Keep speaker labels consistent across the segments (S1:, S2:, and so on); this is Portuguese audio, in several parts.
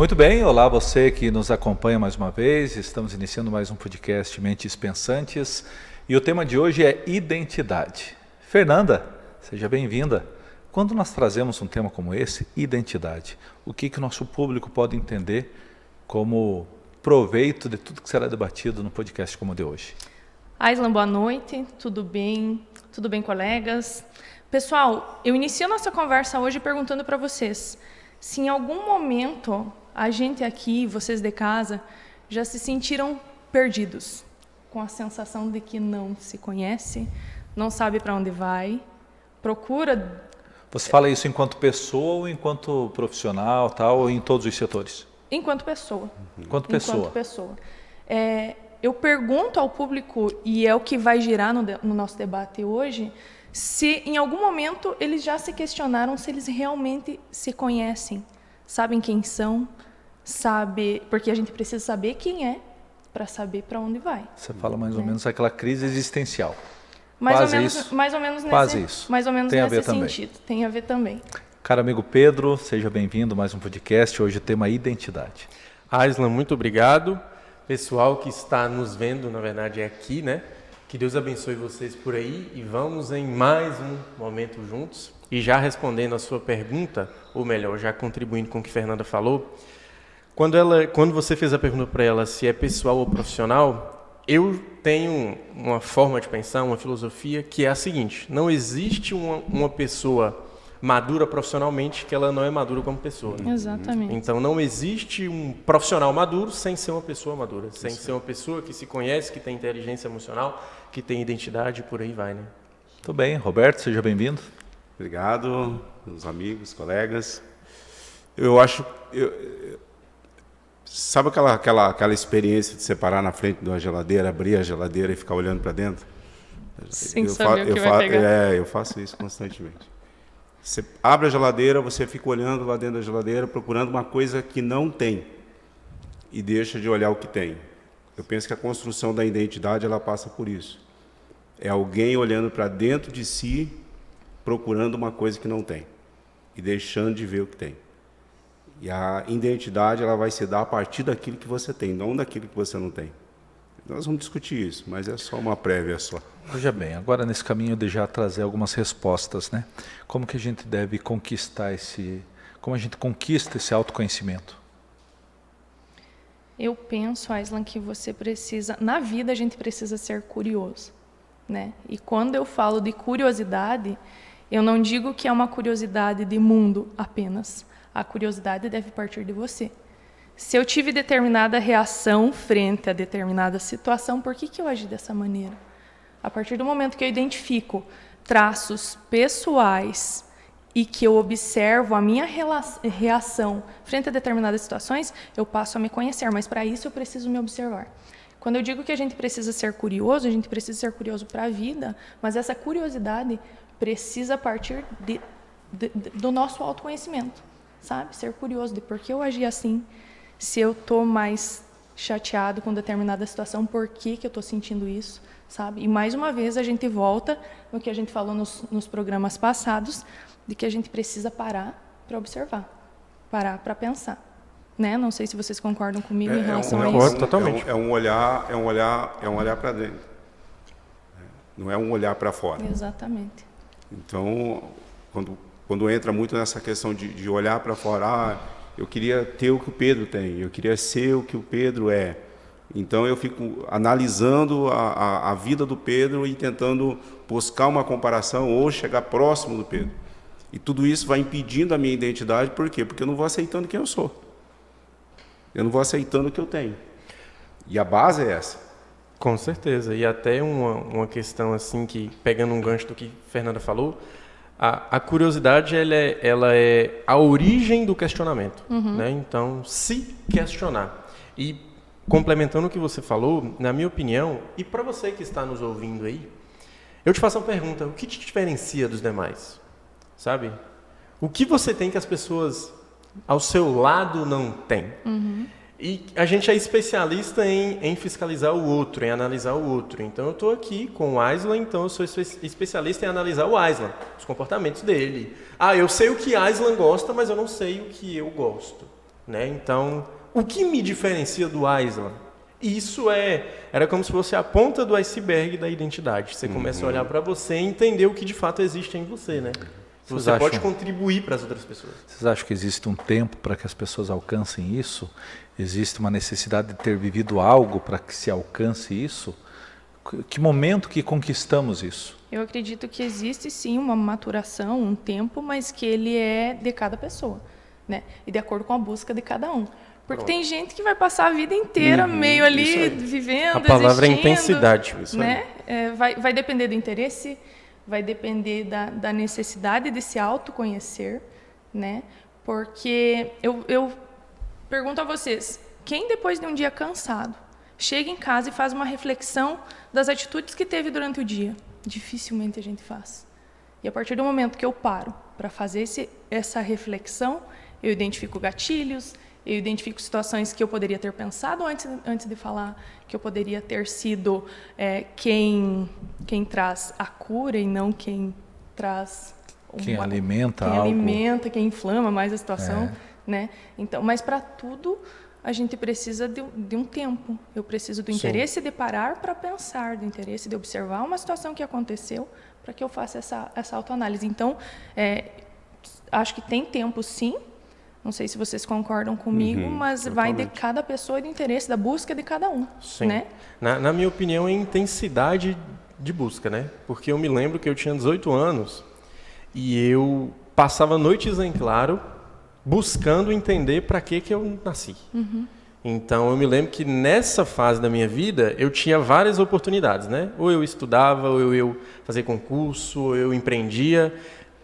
S1: Muito bem, olá você que nos acompanha mais uma vez, estamos iniciando mais um podcast Mentes Pensantes e o tema de hoje é identidade. Fernanda, seja bem-vinda. Quando nós trazemos um tema como esse, identidade, o que o nosso público pode entender como proveito de tudo que será debatido no podcast como o de hoje?
S2: Aislan, boa noite, tudo bem? Tudo bem, colegas? Pessoal, eu inicio a nossa conversa hoje perguntando para vocês se em algum momento a gente aqui, vocês de casa, já se sentiram perdidos, com a sensação de que não se conhece, não sabe para onde vai, procura...
S1: Você fala isso enquanto pessoa ou enquanto profissional, tal, ou em todos os setores?
S2: Enquanto pessoa.
S1: Enquanto pessoa.
S2: Enquanto pessoa. Eu pergunto ao público, e é o que vai girar no nosso debate hoje, se em algum momento eles já se questionaram se eles realmente se conhecem, sabem quem são, porque a gente precisa saber quem é para saber para onde vai.
S1: Você fala mais ou menos aquela crise existencial.
S2: Mais
S1: Quase
S2: ou menos,
S1: isso.
S2: Mais ou menos
S1: Quase
S2: nesse,
S1: isso.
S2: Mais ou menos
S1: Tem a
S2: nesse
S1: ver também.
S2: sentido. Tem a ver também.
S1: Caro amigo Pedro, seja bem-vindo a mais um podcast. Hoje o tema é identidade.
S3: Aislan, muito obrigado. Pessoal que está nos vendo, na verdade, é aqui, né? Que Deus abençoe vocês por aí e vamos em mais um momento juntos. E já respondendo a sua pergunta, ou melhor, já contribuindo com o que a Fernanda falou, quando você fez a pergunta para ela se é pessoal ou profissional, eu tenho uma forma de pensar, uma filosofia que é a seguinte: não existe uma pessoa madura profissionalmente que ela não é madura como pessoa. Né?
S2: Exatamente.
S3: Então não existe um profissional maduro sem ser uma pessoa madura, sem ser uma pessoa que se conhece, que tem inteligência emocional, que tem identidade, por aí vai, né?
S1: Tudo bem, Roberto, seja bem-vindo.
S4: Obrigado, meus amigos, colegas. Eu acho, sabe aquela experiência de você parar na frente de uma geladeira, abrir a geladeira e ficar olhando para dentro?
S2: Sem saber o que vai pegar.
S4: Eu faço isso constantemente. Você abre a geladeira, você fica olhando lá dentro da geladeira, procurando uma coisa que não tem e deixa de olhar o que tem. Eu penso que a construção da identidade ela passa por isso. É alguém olhando para dentro de si, procurando uma coisa que não tem e deixando de ver o que tem. E a identidade ela vai se dar a partir daquilo que você tem, não daquilo que você não tem. Nós vamos discutir isso, mas é só uma prévia só.
S1: Veja bem, agora nesse caminho de já trazer algumas respostas, né? Como que a gente deve conquistar como a gente conquista esse autoconhecimento?
S2: Eu penso, Aislan, que você precisa, na vida a gente precisa ser curioso, né? E quando eu falo de curiosidade, eu não digo que é uma curiosidade de mundo apenas. A curiosidade deve partir de você. Se eu tive determinada reação frente a determinada situação, por que eu agi dessa maneira? A partir do momento que eu identifico traços pessoais e que eu observo a minha reação frente a determinadas situações, eu passo a me conhecer, mas para isso eu preciso me observar. Quando eu digo que a gente precisa ser curioso, a gente precisa ser curioso para a vida, mas essa curiosidade precisa partir do nosso autoconhecimento, sabe? Ser curioso de por que eu agi assim, se eu estou mais chateado com determinada situação, por que eu estou sentindo isso, sabe? E mais uma vez a gente volta no que a gente falou nos programas passados, de que a gente precisa parar para observar, parar para pensar, né? Não sei se vocês concordam comigo em relação a isso.
S3: Totalmente.
S4: É um olhar para dentro. Não é um olhar para fora.
S2: Exatamente.
S4: Então, quando entra muito nessa questão de olhar para fora, eu queria ter o que o Pedro tem, eu queria ser o que o Pedro é. Então eu fico analisando a vida do Pedro e tentando buscar uma comparação ou chegar próximo do Pedro. E tudo isso vai impedindo a minha identidade, por quê? Porque eu não vou aceitando quem eu sou. Eu não vou aceitando o que eu tenho. E a base é essa.
S3: Com certeza. E até uma questão assim, que pegando um gancho do que a Fernanda falou, a curiosidade ela é a origem do questionamento. Né? Então, se questionar. E complementando o que você falou, na minha opinião, e para você que está nos ouvindo aí, eu te faço uma pergunta: o que te diferencia dos demais? Sabe? O que você tem que as pessoas ao seu lado não têm? E a gente é especialista em fiscalizar o outro, em analisar o outro. Então, eu estou aqui com o Aislan, então eu sou especialista em analisar o Aislan, os comportamentos dele. Eu sei o que Aislan gosta, mas eu não sei o que eu gosto. né? Então, o que me diferencia do Aislan? Isso era como se fosse a ponta do iceberg da identidade. Você começa a olhar para você e entender o que de fato existe em você, né? Você pode contribuir para as outras pessoas.
S1: Vocês acham que existe um tempo para que as pessoas alcancem isso? Existe uma necessidade de ter vivido algo para que se alcance isso? Que momento que conquistamos isso?
S2: Eu acredito que existe sim uma maturação, um tempo, mas que ele é de cada pessoa, né? E de acordo com a busca de cada um. Porque tem gente que vai passar a vida inteira meio ali, vivendo,
S3: a palavra
S2: existindo,
S3: é intensidade.
S2: Né? Vai depender do interesse, vai depender da necessidade de se autoconhecer, né? Porque eu pergunto a vocês, quem depois de um dia cansado, chega em casa e faz uma reflexão das atitudes que teve durante o dia? Dificilmente a gente faz. E a partir do momento que eu paro para fazer essa reflexão, eu identifico gatilhos, eu identifico situações que eu poderia ter pensado antes de falar, que eu poderia ter sido quem traz a cura e não quem traz...
S1: Quem alimenta
S2: quem
S1: algo.
S2: alimenta, quem inflama mais a situação. Né? Então, mas para tudo, a gente precisa de um tempo. Eu preciso do interesse de parar para pensar, do interesse de observar uma situação que aconteceu, para que eu faça essa autoanálise. Então, acho que tem tempo, sim. Não sei se vocês concordam comigo, mas vai de cada pessoa e do interesse, da busca de cada um.
S3: Sim.
S2: Né?
S3: Na minha opinião, é intensidade de busca, né? Porque eu me lembro que eu tinha 18 anos e eu passava noites em claro buscando entender para que eu nasci. Então, eu me lembro que nessa fase da minha vida, eu tinha várias oportunidades, né? Ou eu estudava, ou eu fazia concurso, ou eu empreendia.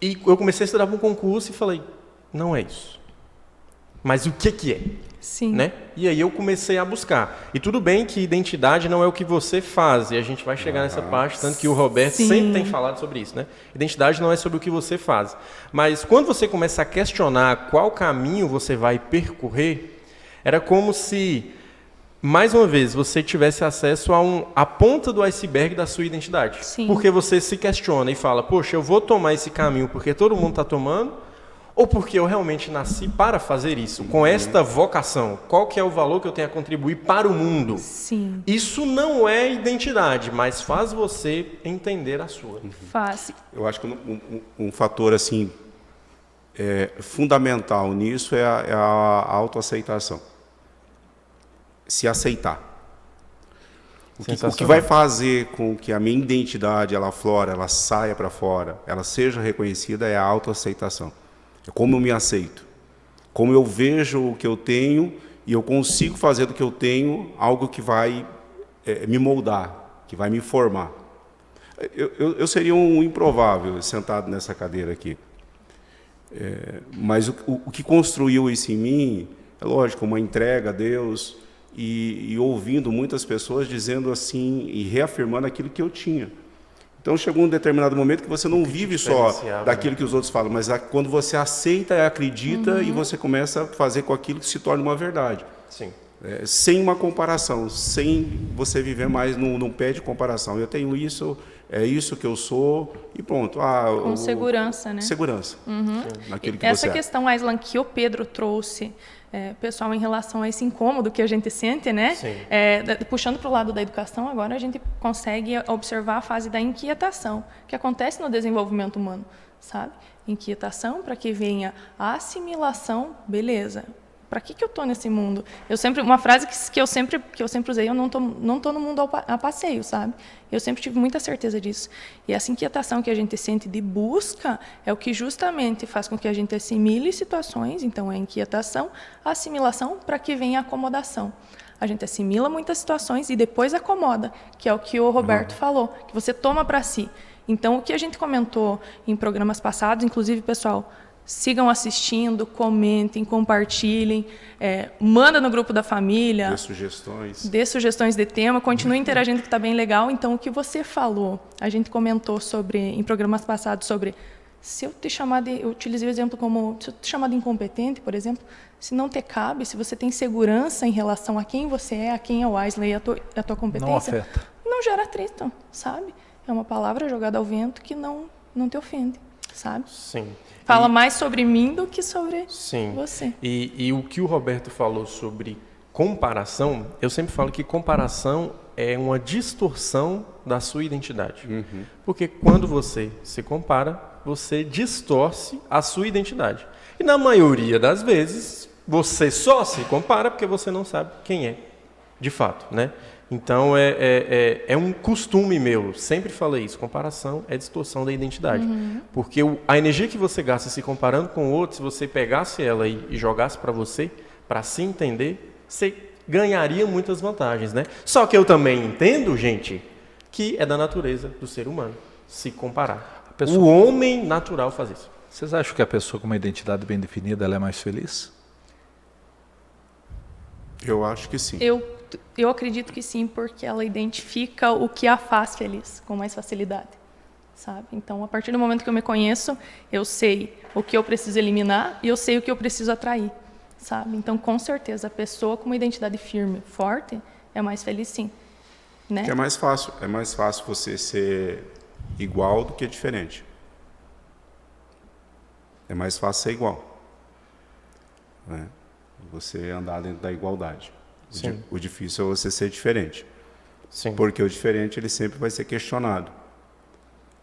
S3: E eu comecei a estudar para um concurso e falei, não é isso. Mas o que é?
S2: Sim.
S3: Né? E aí eu comecei a buscar. E tudo bem que identidade não é o que você faz, e a gente vai chegar nessa parte, tanto que o Roberto sempre tem falado sobre isso, né? Identidade não é sobre o que você faz. Mas quando você começa a questionar qual caminho você vai percorrer, era como se, mais uma vez, você tivesse acesso a ponta do iceberg da sua identidade.
S2: Sim.
S3: Porque você se questiona e fala, poxa, eu vou tomar esse caminho porque todo mundo está tomando, ou porque eu realmente nasci para fazer isso, com esta vocação? Qual que é o valor que eu tenho a contribuir para o mundo?
S2: Sim.
S3: Isso não é identidade, mas faz você entender a sua.
S2: Faz.
S4: Eu acho que um fator assim fundamental nisso é a autoaceitação. Se aceitar. O que vai fazer com que a minha identidade ela aflore, ela saia para fora, ela seja reconhecida é a autoaceitação. É como eu me aceito, como eu vejo o que eu tenho e eu consigo fazer do que eu tenho algo que vai me moldar, que vai me formar. Eu seria um improvável sentado nessa cadeira aqui. Mas o que construiu isso em mim, é lógico, uma entrega a Deus e ouvindo muitas pessoas dizendo assim e reafirmando aquilo que eu tinha. Então chegou um determinado momento que você não vive só daquilo que os outros falam, mas quando você aceita e acredita e você começa a fazer com aquilo que se torna uma verdade.
S3: Sim.
S4: Sem uma comparação, sem você viver mais num pé de comparação. Eu tenho isso, é isso que eu sou e pronto.
S2: Com segurança, né?
S4: Segurança. Naquilo que
S2: Essa
S4: você
S2: questão, Aislan, que o Pedro trouxe, pessoal, em relação a esse incômodo que a gente sente, né? Puxando para o lado da educação, agora a gente consegue observar a fase da inquietação, que acontece no desenvolvimento humano, sabe? Inquietação para que venha a assimilação, beleza. Para que eu estou nesse mundo? Uma frase que eu sempre usei, eu não tô no mundo a passeio, sabe? Eu sempre tive muita certeza disso. E essa inquietação que a gente sente de busca é o que justamente faz com que a gente assimile situações, então é a inquietação, a assimilação para que venha a acomodação. A gente assimila muitas situações e depois acomoda, que é o que o Roberto falou, que você toma para si. Então, o que a gente comentou em programas passados, inclusive, pessoal, sigam assistindo, comentem, compartilhem, manda no grupo da família. Dê sugestões de tema, continue interagindo que está bem legal. Então, o que você falou, a gente comentou em programas passados sobre, se eu te chamar eu utilizei o exemplo como, se eu te chamar de incompetente, por exemplo, se não te cabe, se você tem segurança em relação a quem você é, a quem é o Wesley e a tua competência,
S1: não afeta.
S2: Não gera atrito, sabe? É uma palavra jogada ao vento que não te ofende. sabe?
S3: Sim.
S2: Fala mais sobre mim do que sobre
S3: Sim.
S2: você.
S3: E o que o Roberto falou sobre comparação, eu sempre falo que comparação é uma distorção da sua identidade. Porque quando você se compara, você distorce a sua identidade. E na maioria das vezes, você só se compara porque você não sabe quem é, de fato, né? Então, é um costume meu, sempre falei isso, comparação é distorção da identidade. Porque a energia que você gasta se comparando com o outro, se você pegasse ela e jogasse para você, para se entender, você ganharia muitas vantagens, né? Só que eu também entendo, gente, que é da natureza do ser humano se comparar. O homem natural faz isso.
S1: Vocês acham que a pessoa com uma identidade bem definida ela é mais feliz?
S4: Eu acho que sim.
S2: Eu acredito que sim, porque ela identifica o que a faz feliz com mais facilidade, sabe? Então, a partir do momento que eu me conheço, eu sei o que eu preciso eliminar e eu sei o que eu preciso atrair, sabe? Então, com certeza, a pessoa com uma identidade firme, forte, é mais feliz sim, né?
S4: Que é mais fácil você ser igual do que diferente. É mais fácil ser igual, né? Você andar dentro da igualdade.
S3: Sim.
S4: O difícil é você ser diferente.
S3: Sim.
S4: Porque o diferente ele sempre vai ser questionado.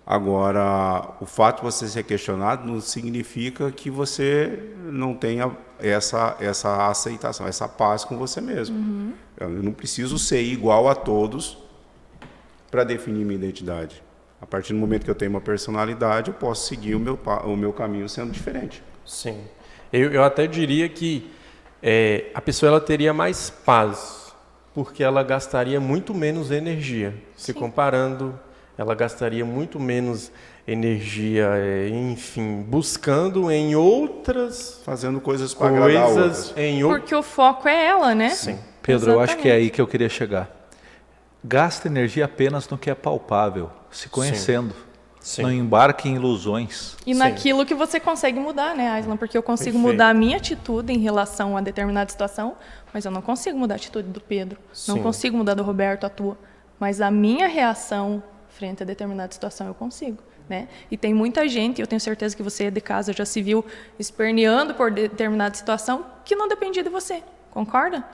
S4: Agora, o fato de você ser questionado não significa que você não tenha essa aceitação, essa paz com você mesmo. Eu não preciso ser igual a todos para definir minha identidade. A partir do momento que eu tenho uma personalidade, eu posso seguir o meu caminho sendo diferente.
S3: Sim. Eu até diria que a pessoa ela teria mais paz, porque ela gastaria muito menos energia. Se comparando, ela gastaria muito menos energia, enfim, buscando em outras
S4: fazendo coisas para agradar outras.
S2: Porque o foco é ela, né?
S3: Sim.
S1: Pedro, eu acho
S2: Exatamente.
S1: que é aí que eu queria chegar. Gasta energia apenas no que é palpável, se conhecendo.
S3: Sim.
S1: Não embarque em ilusões.
S2: E
S3: Sim.
S2: naquilo que você consegue mudar, né, Aislan? Porque eu consigo
S3: Perfeito.
S2: mudar a minha atitude em relação a determinada situação, mas eu não consigo mudar a atitude do Pedro. Não
S3: Sim.
S2: consigo mudar do Roberto, a tua. Mas a minha reação frente a determinada situação eu consigo, né? E tem muita gente, eu tenho certeza que você de casa já se viu esperneando por determinada situação que não dependia de você, concorda?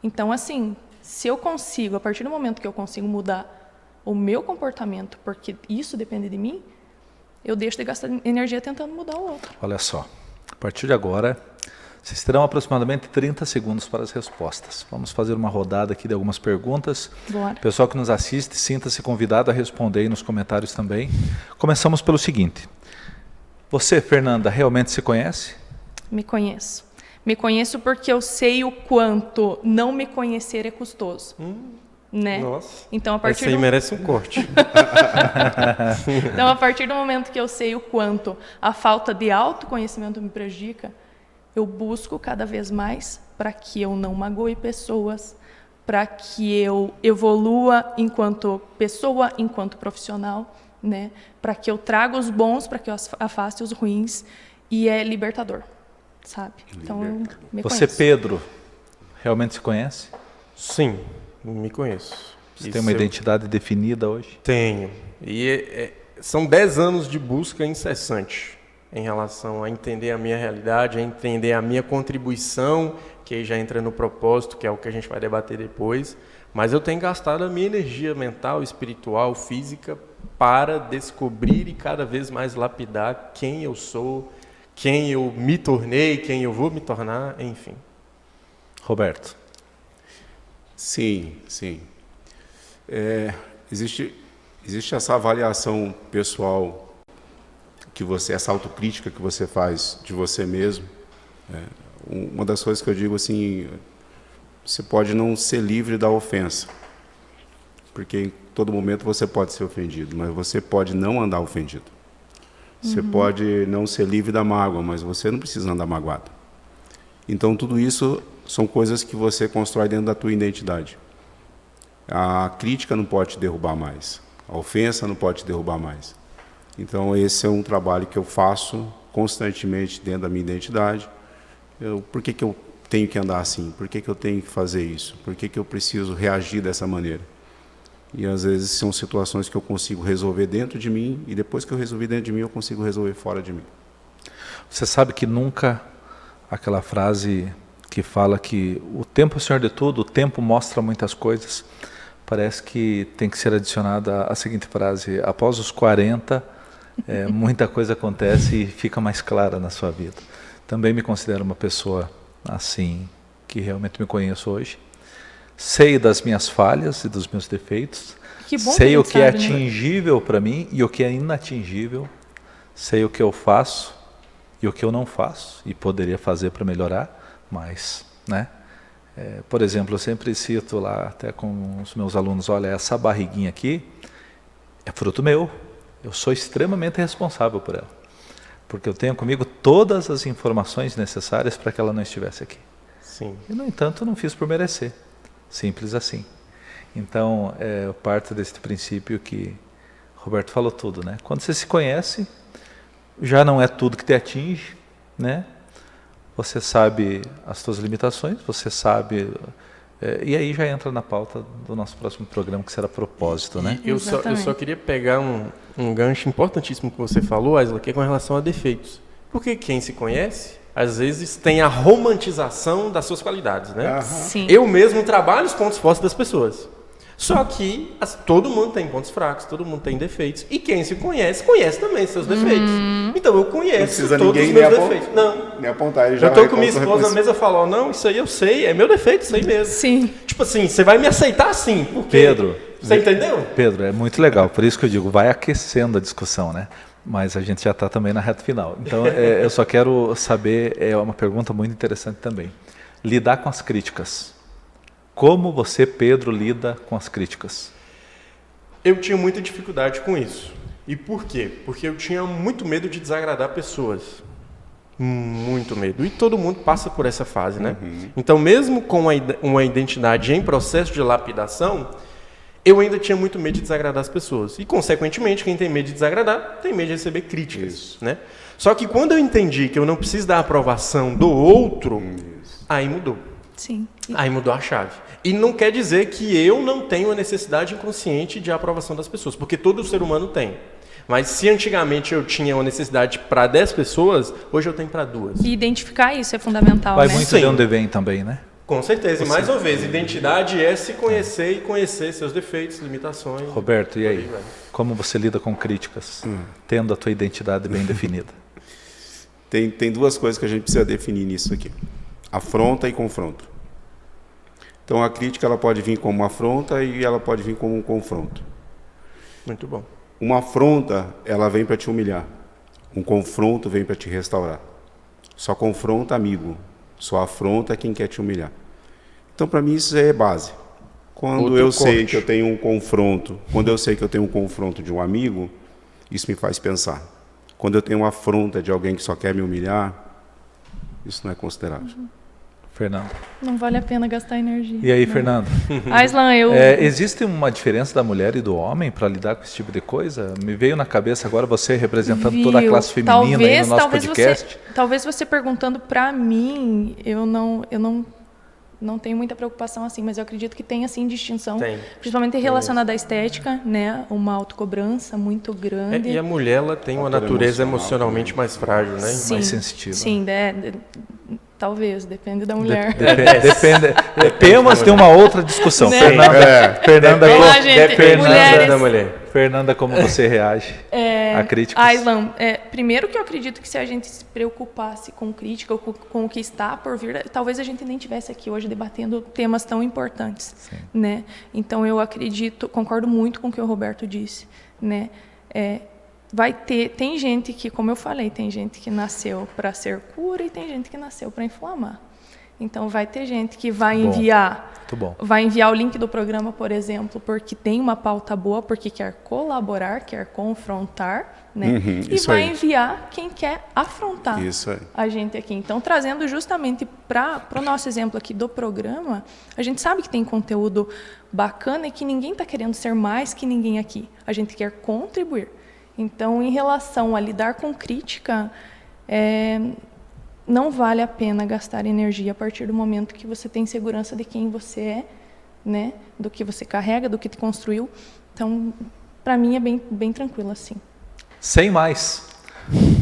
S2: Então, assim, se eu consigo, a partir do momento que eu consigo mudar o meu comportamento, porque isso depende de mim, eu deixo de gastar energia tentando mudar o outro.
S1: Olha só, a partir de agora, vocês terão aproximadamente 30 segundos para as respostas. Vamos fazer uma rodada aqui de algumas perguntas.
S2: Bora.
S1: Pessoal que nos assiste, sinta-se convidado a responder aí nos comentários também. Começamos pelo seguinte. Você, Fernanda, realmente se conhece?
S2: Me conheço. Me conheço porque eu sei o quanto não me conhecer é custoso. Né?
S3: Nossa.
S2: Então, a partir
S3: Esse aí
S2: do...
S3: merece um corte.
S2: Então, a partir do momento que eu sei o quanto a falta de autoconhecimento me prejudica, eu busco cada vez mais para que eu não magoe pessoas, para que eu evolua enquanto pessoa, enquanto profissional, né? Para que eu traga os bons, para que eu afaste os ruins, e é libertador, sabe? Então, eu me
S1: Você,
S2: conheço.
S1: Pedro, realmente se conhece?
S3: Sim, me conheço.
S1: Você tem uma identidade definida hoje?
S3: Tenho. E são 10 anos de busca incessante em relação a entender a minha realidade, a entender a minha contribuição, que aí já entra no propósito, que é o que a gente vai debater depois. Mas eu tenho gastado a minha energia mental, espiritual, física, para descobrir e cada vez mais lapidar quem eu sou, quem eu me tornei, quem eu vou me tornar, enfim.
S1: Roberto.
S4: Sim, sim. Existe essa avaliação pessoal que você, essa autocrítica que você faz de você mesmo. Uma das coisas que eu digo assim, você pode não ser livre da ofensa, porque em todo momento você pode ser ofendido, mas você pode não andar ofendido. Você pode não ser livre da mágoa, mas você não precisa andar magoado. Então tudo isso são coisas que você constrói dentro da tua identidade. A crítica não pode te derrubar mais. A ofensa não pode te derrubar mais. Então esse é um trabalho que eu faço constantemente dentro da minha identidade. Por que eu tenho que andar assim? Por que eu tenho que fazer isso? Por que eu preciso reagir dessa maneira? E às vezes são situações que eu consigo resolver dentro de mim e depois que eu resolvi dentro de mim, eu consigo resolver fora de mim.
S1: Você sabe que nunca aquela frase que fala que o tempo é o senhor de tudo, o tempo mostra muitas coisas, parece que tem que ser adicionada a seguinte frase: após os 40, muita coisa acontece e fica mais clara na sua vida. Também me considero uma pessoa assim, que realmente me conheço hoje. Sei das minhas falhas e dos meus defeitos.
S2: Que bom
S1: sei
S2: que
S1: o que é
S2: sabe, né?
S1: atingível para mim e o que é inatingível. Sei o que eu faço e o que eu não faço e poderia fazer para melhorar, mas, né? Por exemplo, eu sempre cito lá até com os meus alunos: olha, essa barriguinha aqui é fruto meu. Eu sou extremamente responsável por ela, porque eu tenho comigo todas as informações necessárias para que ela não estivesse aqui.
S3: Sim.
S1: E, no entanto, não fiz por merecer. Simples assim. Então, eu parto desse princípio que Roberto falou tudo, né? Quando você se conhece, já não é tudo que te atinge, né? Você sabe as suas limitações, você sabe... e aí já entra na pauta do nosso próximo programa, que será propósito, né?
S3: Eu só queria pegar um gancho importantíssimo que você falou, Aisla, que é com relação a defeitos. Porque quem se conhece, às vezes tem a romantização das suas qualidades, né?
S2: Sim.
S3: Eu mesmo trabalho os pontos fortes das pessoas. Só que todo mundo tem pontos fracos, todo mundo tem defeitos. E quem se conhece, conhece também seus defeitos. Então eu conheço todos os meus defeitos. Não.
S4: Nem apontar, ele já
S3: Eu estou com minha esposa na mesa e falo: não, isso aí eu sei, é meu defeito, isso aí mesmo.
S2: Sim.
S3: Tipo assim, você vai me aceitar assim, porque...
S1: Pedro,
S3: você entendeu?
S1: Pedro, é muito legal, por isso que eu digo, vai aquecendo a discussão, né? Mas a gente já está também na reta final. Então, eu só quero saber, é uma pergunta muito interessante também. Lidar com as críticas. Como você, Pedro, lida com as críticas?
S3: Eu tinha muita dificuldade com isso. E por quê? Porque eu tinha muito medo de desagradar pessoas. Muito medo. E todo mundo passa por essa fase, né? Então, mesmo com uma identidade em processo de lapidação, eu ainda tinha muito medo de desagradar as pessoas. E, consequentemente, quem tem medo de desagradar, tem medo de receber críticas. Né? Só que quando eu entendi que eu não preciso da aprovação do outro, aí mudou.
S2: Sim.
S3: Aí mudou a chave. E não quer dizer que eu não tenho a necessidade inconsciente de aprovação das pessoas, porque todo ser humano tem. Mas se antigamente eu tinha uma necessidade para 10 pessoas, hoje eu tenho para 2.
S2: E identificar isso é fundamental,
S1: Vai
S2: né?
S1: muito de onde vem também, né?
S3: Com certeza. E mais uma vez, identidade é se conhecer e conhecer seus defeitos, limitações.
S1: Roberto, e aí? Como você lida com críticas, tendo a tua identidade bem definida?
S4: Tem duas coisas que a gente precisa definir nisso aqui: afronta e confronto. Então a crítica ela pode vir como uma afronta e ela pode vir como um confronto.
S3: Muito bom.
S4: Uma afronta, ela vem para te humilhar. Um confronto vem para te restaurar. Só confronta amigo, só afronta quem quer te humilhar. Então, para mim, isso é base. Quando eu sei que eu tenho um confronto, quando eu sei que eu tenho um confronto de um amigo, isso me faz pensar. Quando eu tenho uma afronta de alguém que só quer me humilhar, isso não é considerável.
S1: Fernando.
S2: Não vale a pena gastar energia.
S1: E aí, Fernando?
S2: Aislan,
S1: existe uma diferença da mulher e do homem para lidar com esse tipo de coisa? Me veio na cabeça agora você representando toda a classe feminina aí no nosso podcast.
S2: Talvez você perguntando para mim, eu não tenho muita preocupação assim, mas eu acredito que tem assim distinção, principalmente relacionada à estética, né? Uma autocobrança muito grande.
S3: E a mulher ela tem uma natureza emocionalmente mais frágil, né?
S2: Sim,
S1: mais sensitiva.
S2: Sim, talvez, depende da mulher.
S1: Depende. Temas tem uma outra discussão.
S2: Né?
S1: Fernanda, como você reage a críticas?
S2: Aislan, primeiro que eu acredito que se a gente se preocupasse com crítica, ou com o que está por vir, talvez a gente nem estivesse aqui hoje debatendo temas tão importantes.
S1: Sim.
S2: Né? Então eu acredito, concordo muito com o que o Roberto disse, né? Tem gente que, como eu falei, tem gente que nasceu para ser cura e tem gente que nasceu para inflamar. Então vai ter gente que vai enviar o link do programa, por exemplo, porque tem uma pauta boa, porque quer colaborar, quer confrontar, né? E vai enviar quem quer afrontar a gente aqui. Então, trazendo justamente para o nosso exemplo aqui do programa, a gente sabe que tem conteúdo bacana e que ninguém está querendo ser mais que ninguém aqui. A gente quer contribuir. Então, em relação a lidar com crítica, não vale a pena gastar energia a partir do momento que você tem segurança de quem você é, né? Do que você carrega, do que te construiu. Então, para mim é bem tranquilo assim.
S1: Sem mais.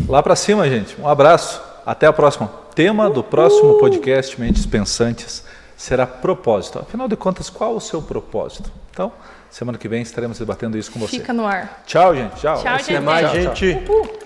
S1: Lá para cima, gente. Um abraço. Até a próxima. Tema do próximo podcast Mentes Pensantes será propósito. Afinal de contas, qual o seu propósito? Então, semana que vem estaremos debatendo isso com você.
S2: Fica no ar.
S1: Tchau, gente. Tchau.
S2: Tchau, gente.
S3: Até mais,
S1: Tchau, tchau.
S3: gente.
S2: Uhul.